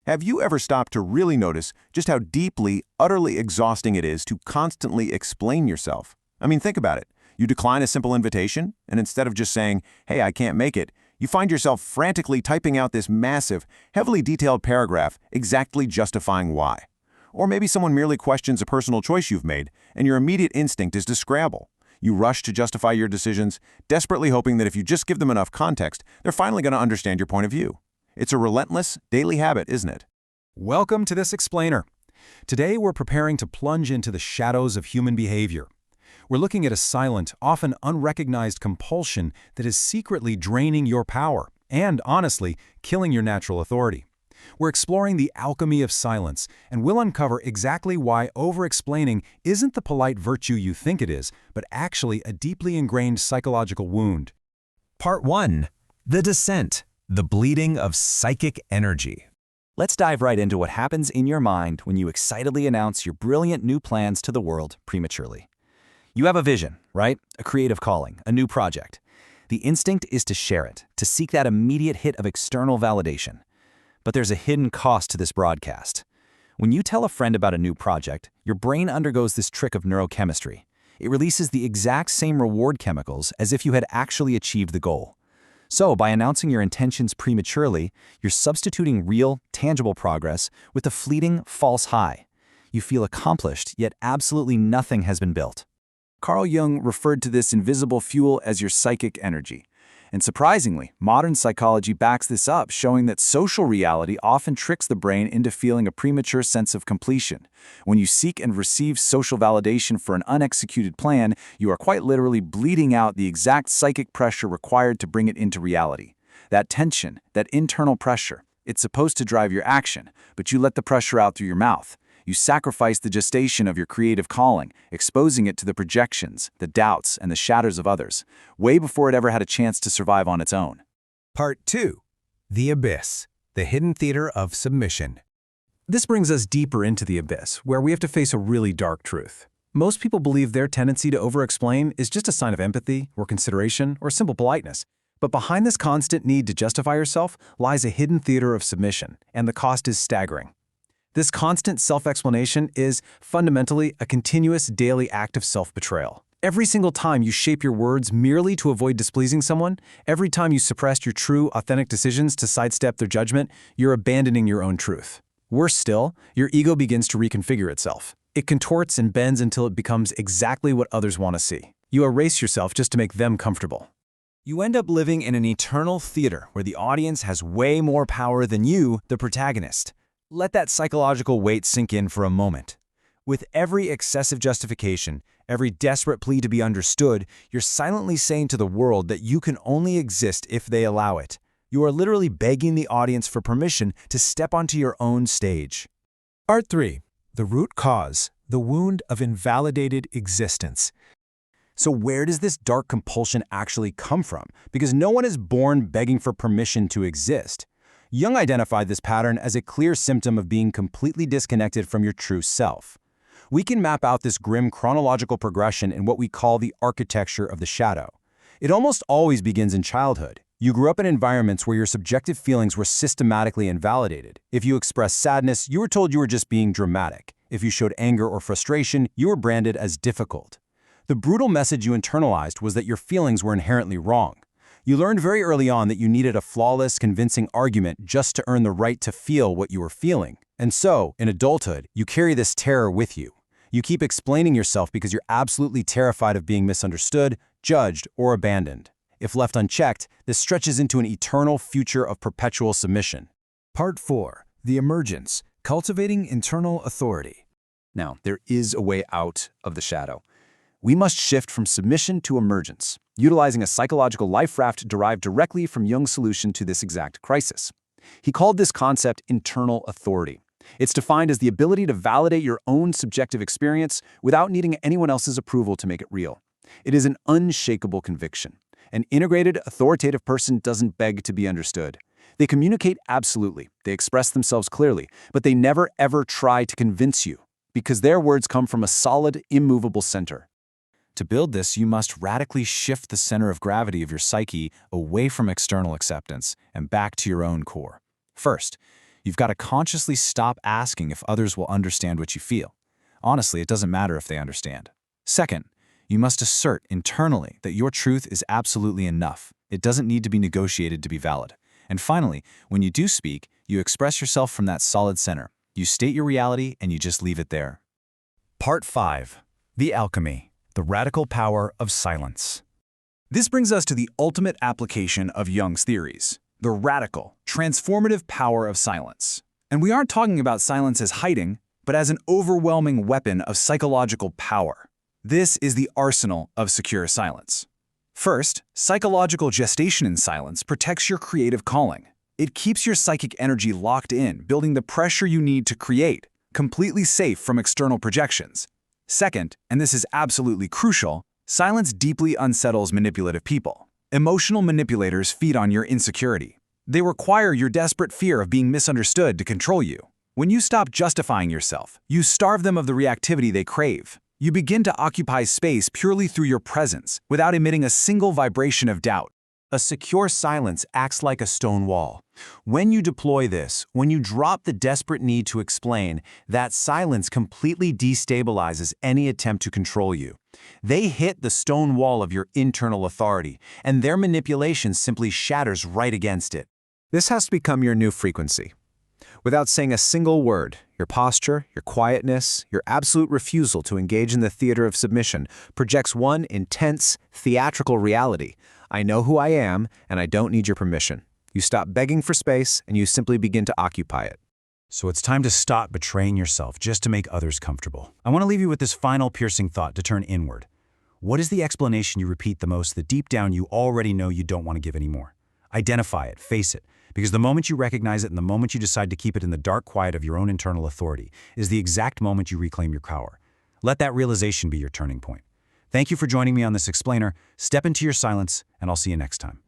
Have you ever stopped to really notice just how deeply, utterly exhausting it is to constantly explain yourself? I mean, think about it. You decline a simple invitation, and instead of just saying, "Hey, I can't make it," you find yourself frantically typing out this massive, heavily detailed paragraph exactly justifying why. Or maybe someone merely questions a personal choice you've made, and your immediate instinct is to scrabble. You rush to justify your decisions, desperately hoping that if you just give them enough context, they're finally going to understand your point of view. It's a relentless, daily habit, isn't it? Welcome to this explainer. Today we're preparing to plunge into the shadows of human behavior. We're looking at a silent, often unrecognized compulsion that is secretly draining your power and, honestly, killing your natural authority. We're exploring the alchemy of silence, and we'll uncover exactly why over-explaining isn't the polite virtue you think it is, but actually a deeply ingrained psychological wound. Part 1. The Descent, the Bleeding of Psychic Energy. Let's dive right into what happens in your mind when you excitedly announce your brilliant new plans to the world prematurely. You have a vision, right? A creative calling, a new project. The instinct is to share it, to seek that immediate hit of external validation. But there's a hidden cost to this broadcast. When you tell a friend about a new project, your brain undergoes this trick of neurochemistry. It releases the exact same reward chemicals as if you had actually achieved the goal. So, by announcing your intentions prematurely, you're substituting real, tangible progress with a fleeting, false high. You feel accomplished, yet absolutely nothing has been built. Carl Jung referred to this invisible fuel as your psychic energy. And surprisingly, modern psychology backs this up, showing that social reality often tricks the brain into feeling a premature sense of completion. When you seek and receive social validation for an unexecuted plan, you are quite literally bleeding out the exact psychic pressure required to bring it into reality. That tension, that internal pressure, it's supposed to drive your action, but you let the pressure out through your mouth. You sacrifice the gestation of your creative calling, exposing it to the projections, the doubts, and the shadows of others, way before it ever had a chance to survive on its own. Part 2. The Abyss, the Hidden Theater of Submission. This brings us deeper into the abyss, where we have to face a really dark truth. Most people believe their tendency to over-explain is just a sign of empathy or consideration or simple politeness. But behind this constant need to justify yourself lies a hidden theater of submission, and the cost is staggering. This constant self-explanation is fundamentally a continuous daily act of self-betrayal. Every single time you shape your words merely to avoid displeasing someone, every time you suppress your true, authentic decisions to sidestep their judgment, you're abandoning your own truth. Worse still, your ego begins to reconfigure itself. It contorts and bends until it becomes exactly what others want to see. You erase yourself just to make them comfortable. You end up living in an eternal theater where the audience has way more power than you, the protagonist. Let that psychological weight sink in for a moment. With every excessive justification, every desperate plea to be understood, you're silently saying to the world that you can only exist if they allow it. You are literally begging the audience for permission to step onto your own stage. Part 3. The Root Cause, the Wound of Invalidated Existence. So where does this dark compulsion actually come from? Because no one is born begging for permission to exist. Jung identified this pattern as a clear symptom of being completely disconnected from your true self. We can map out this grim chronological progression in what we call the architecture of the shadow. It almost always begins in childhood. You grew up in environments where your subjective feelings were systematically invalidated. If you expressed sadness, you were told you were just being dramatic. If you showed anger or frustration, you were branded as difficult. The brutal message you internalized was that your feelings were inherently wrong. You learned very early on that you needed a flawless, convincing argument just to earn the right to feel what you were feeling. And so, in adulthood, you carry this terror with you. You keep explaining yourself because you're absolutely terrified of being misunderstood, judged, or abandoned. If left unchecked, this stretches into an eternal future of perpetual submission. Part 4. The Emergence, Cultivating Internal Authority. Now, there is a way out of the shadow. We must shift from submission to emergence, utilizing a psychological life raft derived directly from Jung's solution to this exact crisis. He called this concept internal authority. It's defined as the ability to validate your own subjective experience without needing anyone else's approval to make it real. It is an unshakable conviction. An integrated, authoritative person doesn't beg to be understood. They communicate absolutely, they express themselves clearly, but they never ever try to convince you, because their words come from a solid, immovable center. To build this, you must radically shift the center of gravity of your psyche away from external acceptance and back to your own core. First, You've got to consciously stop asking if others will understand what you feel. Honestly, it doesn't matter if they understand. Second, you must assert internally that your truth is absolutely enough. It doesn't need to be negotiated to be valid. And finally, when you do speak, you express yourself from that solid center. You state your reality and you just leave it there. Part 5. The Alchemy, the Radical Power of Silence. This brings us to the ultimate application of Jung's theories, the radical, transformative power of silence. And we aren't talking about silence as hiding, but as an overwhelming weapon of psychological power. This is the arsenal of secure silence. First, psychological gestation in silence protects your creative calling. It keeps your psychic energy locked in, building the pressure you need to create, completely safe from external projections. Second, and this is absolutely crucial, silence deeply unsettles manipulative people. Emotional manipulators feed on your insecurity. They require your desperate fear of being misunderstood to control you. When you stop justifying yourself, you starve them of the reactivity they crave. You begin to occupy space purely through your presence, without emitting a single vibration of doubt. A secure silence acts like a stone wall. When you deploy this, when you drop the desperate need to explain, that silence completely destabilizes any attempt to control you. They hit the stone wall of your internal authority, and their manipulation simply shatters right against it. This has to become your new frequency. Without saying a single word, your posture, your quietness, your absolute refusal to engage in the theater of submission projects one intense, theatrical reality. I know who I am, and I don't need your permission. You stop begging for space, and you simply begin to occupy it. So it's time to stop betraying yourself just to make others comfortable. I want to leave you with this final piercing thought to turn inward. What is the explanation you repeat the most that deep down you already know you don't want to give anymore? Identify it, face it, because the moment you recognize it and the moment you decide to keep it in the dark quiet of your own internal authority is the exact moment you reclaim your power. Let that realization be your turning point. Thank you for joining me on this explainer. Step into your silence, and I'll see you next time.